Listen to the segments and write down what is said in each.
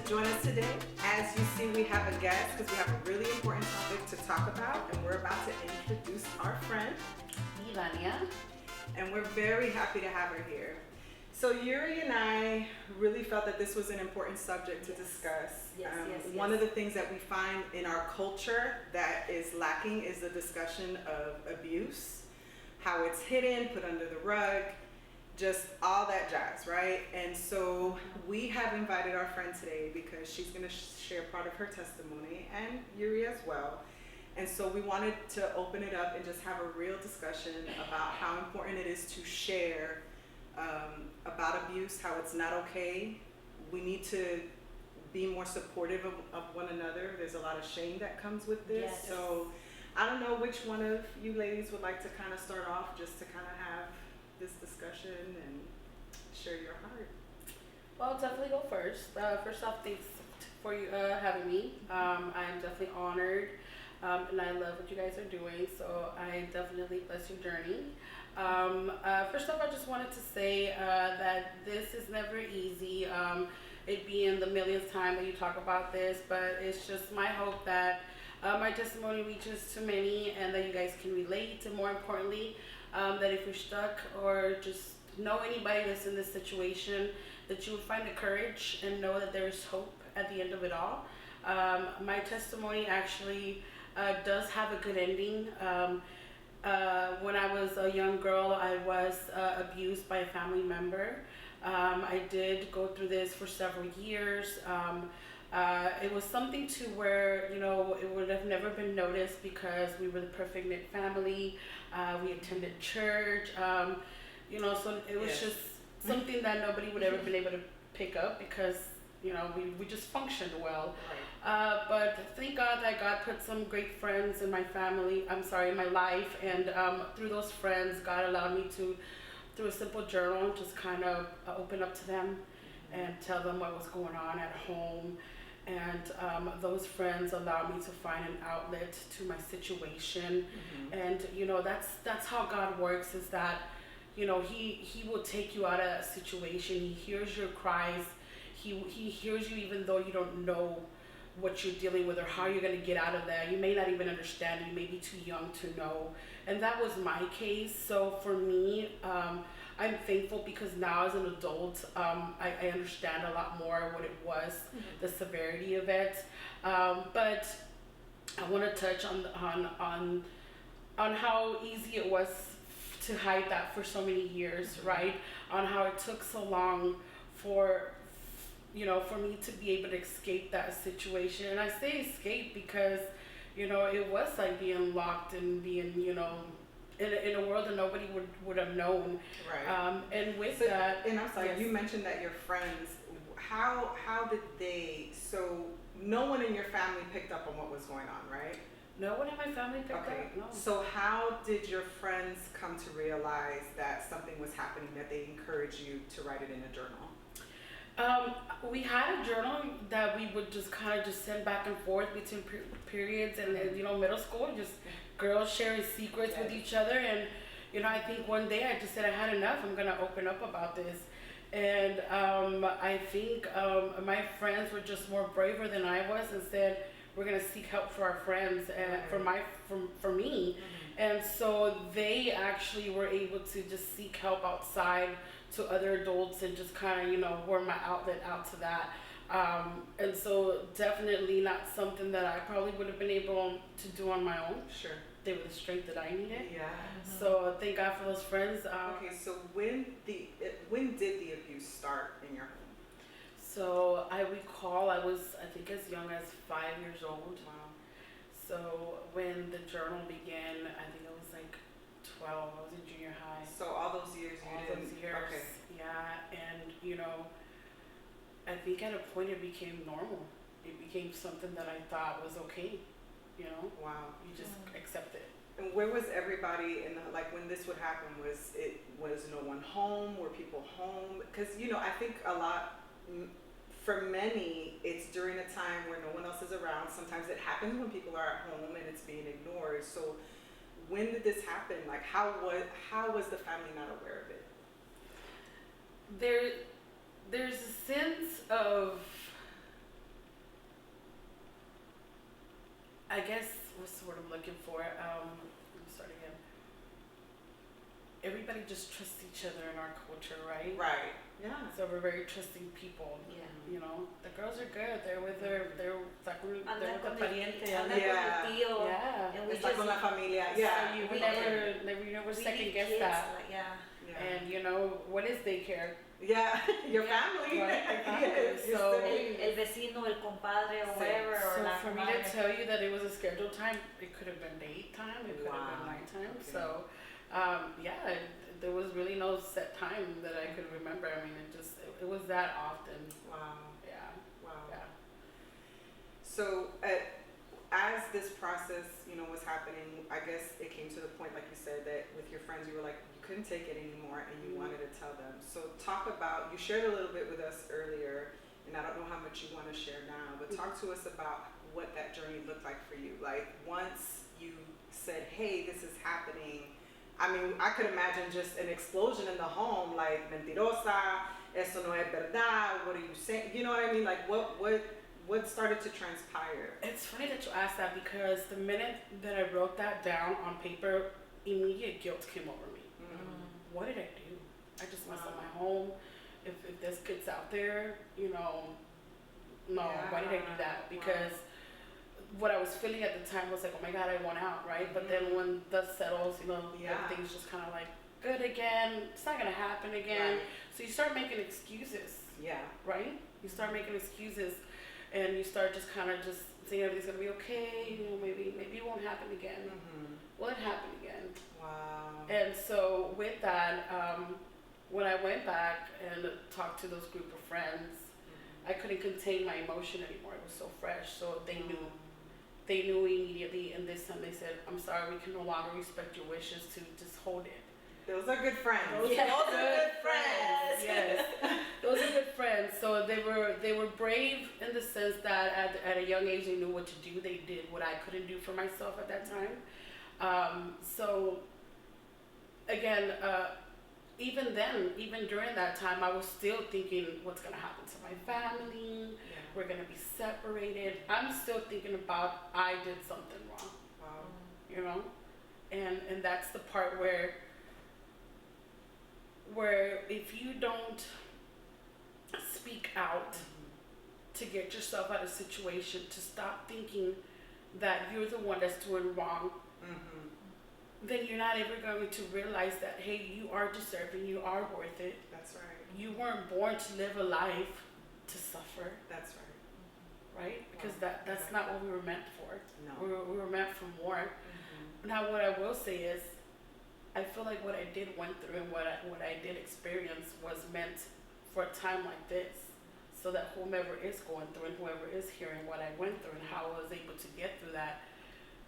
to join us today. As you see, we have a guest because we have a really important topic to talk about, and we're about to introduce our friend, Melania. And we're very happy to have her here. So Yury and I really felt that this was an important subject to discuss. One of the things that we find in our culture that is lacking is the discussion of abuse, how it's hidden, put under the rug, just all that jazz, right? And so we have invited our friend today because she's going to share part of her testimony, and Yury as well. And so we wanted to open it up and just have a real discussion about how important it is to share about abuse, how it's not okay. We need to be more supportive of one another. There's a lot of shame that comes with this. Yes. So I don't know which one of you ladies would like to kind of start off just to kind of have this discussion and share your heart. Well, I'll definitely go first. First off, thanks for you having me. I'm definitely honored. And I love what you guys are doing, so I definitely bless your journey. First off, I just wanted to say that this is never easy. It being the millionth time that you talk about this, but it's just my hope that my testimony reaches to many and that you guys can relate, and more importantly, that if you're stuck or just know anybody that's in this situation, that you would find the courage and know that there is hope at the end of it all. My testimony actually does have a good ending. When I was a young girl, I was abused by a family member. I did go through this for several years. It was something to where, it would have never been noticed because we were the perfect knit family. We attended church, so it was just something that nobody would ever been able to pick up because we just functioned well. Right. But thank God that God put some great friends in my in my life. And through those friends, God allowed me to, through a simple journal, just kind of open up to them and tell them what was going on at home. And those friends allowed me to find an outlet to my situation. Mm-hmm. And, that's how God works, is that, he will take you out of that situation. He hears your cries. He hears you even though you don't know what you're dealing with or how you're going to get out of that. You may not even understand. You may be too young to know. And that was my case. So for me, I'm thankful because now as an adult, I understand a lot more what it was, the severity of it. But I want to touch on how easy it was to hide that for so many years, right? On how it took so long for me to be able to escape that situation. And I say escape because, it was like being locked and being, in a world that nobody would have known. Right. And with that. And I'm sorry, yes. You mentioned that your friends, how did they, so no one in your family picked up on what was going on, right? No one in my family picked up, no. So how did your friends come to realize that something was happening, that they encouraged you to write it in a journal? We had a journal that we would just kind of send back and forth between periods, and middle school, just girls sharing secrets with each other. And I think one day I just said I had enough. I'm gonna open up about this. And I think my friends were just more braver than I was and said, we're gonna seek help for our friends and for me. Mm-hmm. And so they actually were able to just seek help outside to other adults and just kind of, were my outlet out to that. And so definitely not something that I probably would have been able to do on my own. Sure. They were the strength that I needed. Yeah. Mm-hmm. So thank God for those friends. Okay, so when did the abuse start in your home? So I recall I was, I think, as young as 5 years old. Wow. So when the journal began, I think I was like 12. I was in junior high. So all those years okay. Yeah, and I think at a point it became normal. It became something that I thought was okay. Wow. You just accept it. And where was everybody when this would happen? Was no one home? Were people home? Because I think a lot. For many, it's during a time where no one else is around. Sometimes it happens when people are at home and it's being ignored. So when did this happen? How was the family not aware of it? There's a sense of I guess what's what I'm looking for. Let me start again. Everybody just trusts each other in our culture, right? Right. Yeah. So we're very trusting people. Yeah. You know, the girls are good. They're with their, they're with Andan con the el, pariente. andan con el tío. Yeah. And we Está con la just, familia. So Yeah. you We never we second leave guess kids, that. like, yeah. Yeah. And you know, what is daycare? Yeah. Your Yeah. family. Right, your family. Yes, your So- siblings. El vecino, el compadre, or Sí. whatever, or So la for me comadre. to tell you that it was a scheduled time, it could have been daytime, it could have Wow. been nighttime. Okay. So, yeah, there was really no set time that I could remember. I mean, it was that often. Wow. Yeah, Wow. yeah. So, as this process, was happening, I guess it came to the point, like you said, that with your friends, you were like, you couldn't take it anymore, and you wanted to tell them. So, talk about, you shared a little bit with us earlier, and I don't know how much you want to share now, but talk to us about what that journey looked like for you. Like, once you said, hey, this is happening, I mean, I could imagine just an explosion in the home, like, mentirosa, eso no es verdad, what are you saying? You know what I mean? Like, what started to transpire? It's funny that you asked that because the minute that I wrote that down on paper, immediate guilt came over me. What did I do? I just messed up my home. If there's kids out there, no, why did I do that? Because what I was feeling at the time was like, oh my God, I won out, right? But then when dust settles, everything's just kind of like good again. It's not gonna happen again. Right. So you start making excuses, Yeah. right? You start making excuses, and you start just kind of just saying everything's gonna be okay. Maybe it won't happen again. Well, it happened again. Wow. And so with that, when I went back and talked to those group of friends, I couldn't contain my emotion anymore. It was so fresh. So they knew. They knew immediately, and this time they said, I'm sorry, we can no longer respect your wishes to just hold it. Those are good friends. Those are good friends. Yes, those are good friends. So they were brave in the sense that at a young age they knew what to do. They did what I couldn't do for myself at that time. So again, even then, even during that time, I was still thinking, what's gonna happen to my family? Yeah. We're gonna be separated. I'm still thinking about I did something wrong. Wow. And that's the part where if you don't speak out to get yourself out of a situation, to stop thinking that you're the one that's doing wrong, then you're not ever going to realize that, hey, you are deserving, you are worth it. That's right. You weren't born to live a life to suffer, That's right. right? Because Wow. that's not what we were meant for. No. We were meant for more. Now, what I will say is, I feel like what I went through and what I did experience was meant for a time like this, so that whomever is going through and whoever is hearing what I went through and how I was able to get through that,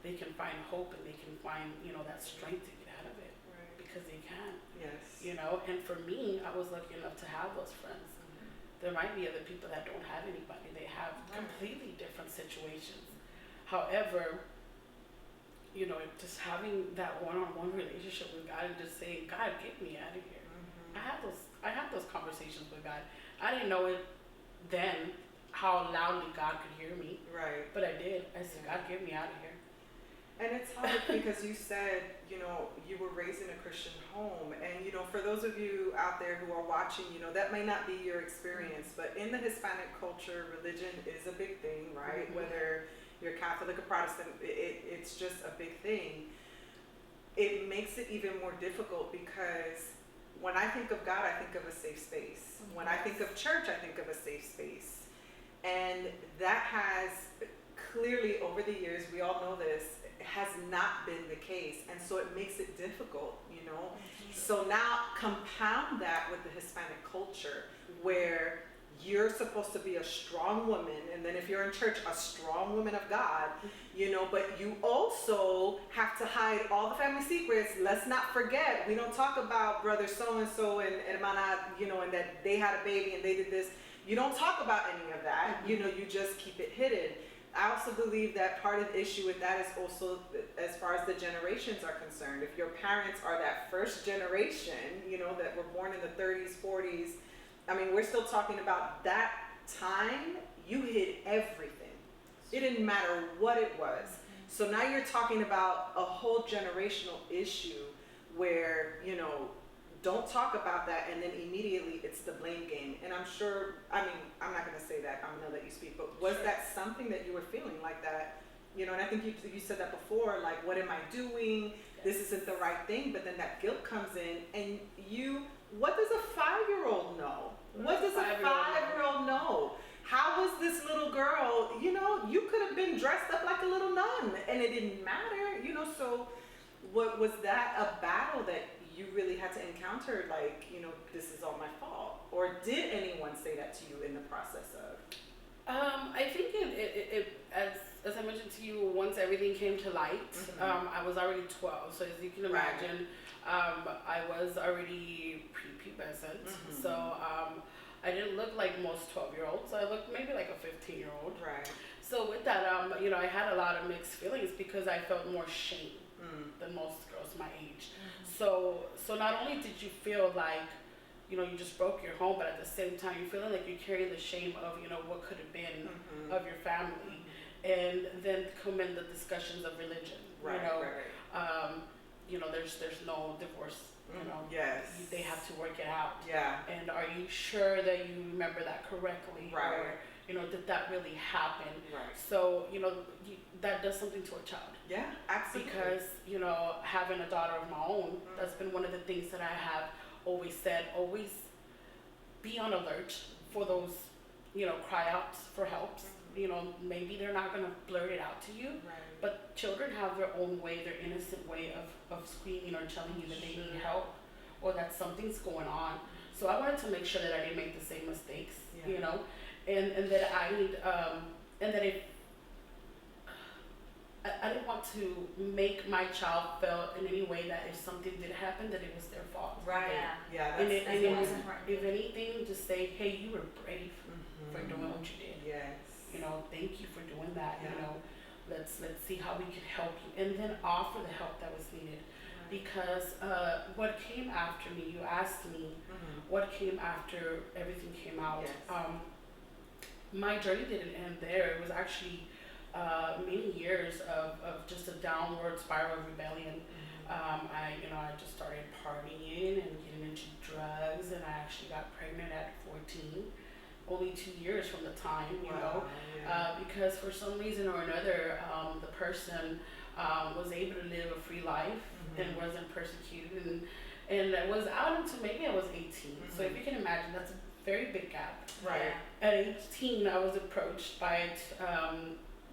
they can find hope and they can find, that strength to get out of it, Right. because they can, Yes. And for me, I was lucky enough to have those friends. There might be other people that don't have anybody. They have completely different situations. However, just having that one-on-one relationship with God and just saying, God, get me out of here. I had those conversations with God. I didn't know it then how loudly God could hear me, Right. but I did. I said, God, get me out of here. And it's hard because you said, you were raised in a Christian home. And, for those of you out there who are watching, that may not be your experience, but in the Hispanic culture, religion is a big thing, right? Whether you're Catholic or Protestant, it's just a big thing. It makes it even more difficult because when I think of God, I think of a safe space. When I think of church, I think of a safe space. And that has clearly, over the years, we all know this, has not been the case. And so it makes it difficult, So now compound that with the Hispanic culture where you're supposed to be a strong woman, and then if you're in church, a strong woman of God, but you also have to hide all the family secrets. Let's not forget, we don't talk about brother so-and-so and hermana, and that they had a baby and they did this. You don't talk about any of that, you just keep it hidden. I also believe that part of the issue with that is also as far as the generations are concerned. If your parents are that first generation, that were born in the 30s, 40s, I mean, we're still talking about that time, you hid everything. It didn't matter what it was. So now you're talking about a whole generational issue where, you know, don't talk about that and then immediately it's the blame game. And I'm sure, I mean, I'm not going to say that, I'm going to let you speak, but was that something that you were feeling like that? You know, and I think you said that before, like, what am I doing? This isn't the right thing. But then that guilt comes in and what does a 5-year-old know? What does a 5-year-old know? How was this little girl, you know, you could have been dressed up like a little nun and it didn't matter, you know, so what was that a battle that you really had to encounter, like, you know, this is all my fault? Or did anyone say that to you in the process of? I think it as I mentioned to you, once everything came to light, I was already 12, so as you can imagine, I was already prepubescent, so I didn't look like most 12-year-olds. I looked maybe like a 15-year-old. Right. So with that, you know, I had a lot of mixed feelings because I felt more shame than most girls my age. So not only did you feel like, you know, you just broke your home, but at the same time, you're feeling like you're carrying the shame of, you know, what could have been of your family. And then come in the discussions of religion. Right, you know, right. You know, there's no divorce. You know, yes. They have to work it out. Yeah. And are you sure that you remember that correctly? Right. Or, you know, did that really happen? Right. So, you know, that does something to a child. Yeah, absolutely. Because, you know, having a daughter of my own, that's been one of the things that I have always said, always be on alert for those, you know, cry outs for help. You know, maybe they're not going to blurt it out to you, but children have their own way, their innocent way of screaming or telling you that they need help or that something's going on. So I wanted to make sure that I didn't make the same mistakes, you know, and that I need, and that if I didn't want to make my child feel in any way that if something did happen, that it was their fault. Right. Yeah, that's and most important. If anything, just say, hey, you were brave for doing what you did. Yes. You know, thank you for doing that. Yeah. You know, let's see how we can help you, and then offer the help that was needed. Because what came after me, you asked me, what came after everything came out. Yes. My journey didn't end there. It was actually many years of just a downward spiral of rebellion. I just started partying and getting into drugs, and I actually got pregnant at 14. Only 2 years from the time, you know, because for some reason or another, the person was able to live a free life and wasn't persecuted, and I was out until maybe I was 18. So if you can imagine, that's a very big gap. Right. At 18, I was approached by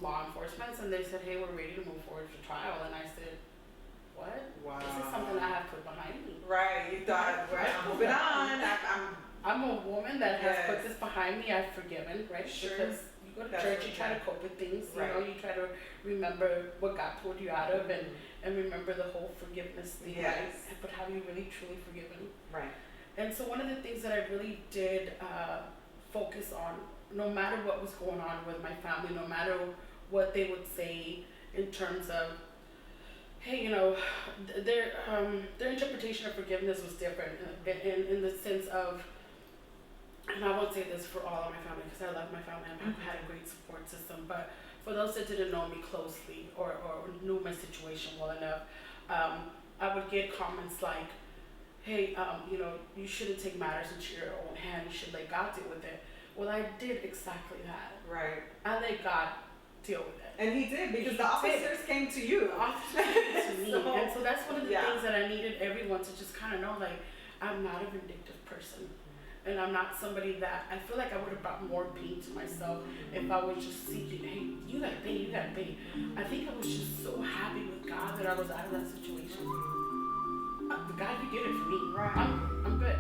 law enforcement, and they said, hey, we're ready to move forward for trial. And I said, what? Wow. This is something I have put behind me. Right. You thought, right, moving on. I'm a woman that has put this behind me. I've forgiven, right? Sure. Because you go to church, you try to cope with things. You know, you try to remember what God pulled you out of, and remember the whole forgiveness thing, right? But have you really truly forgiven? Right. And so one of the things that I really did focus on, no matter what was going on with my family, no matter what they would say in terms of, hey, you know, their interpretation of forgiveness was different in the sense of, and I won't say this for all of my family because I love my family. I've had a great support system, but for those that didn't know me closely or knew my situation well enough, I would get comments like, hey, you know, you shouldn't take matters into your own hand. You should let God deal with it. Well, I did exactly that. Right. I let God deal with it. And he did, because the officers came to you. The officers came to me. And so that's one of the Yeah. things that I needed everyone to just kind of know, like, I'm not a vindictive person. And I'm not somebody that, I feel like I would have brought more pain to myself if I was just seeking, hey, you gotta pay, you gotta pay. I think I was just so happy with God that I was out of that situation. God, you did it for me. Right. I'm good.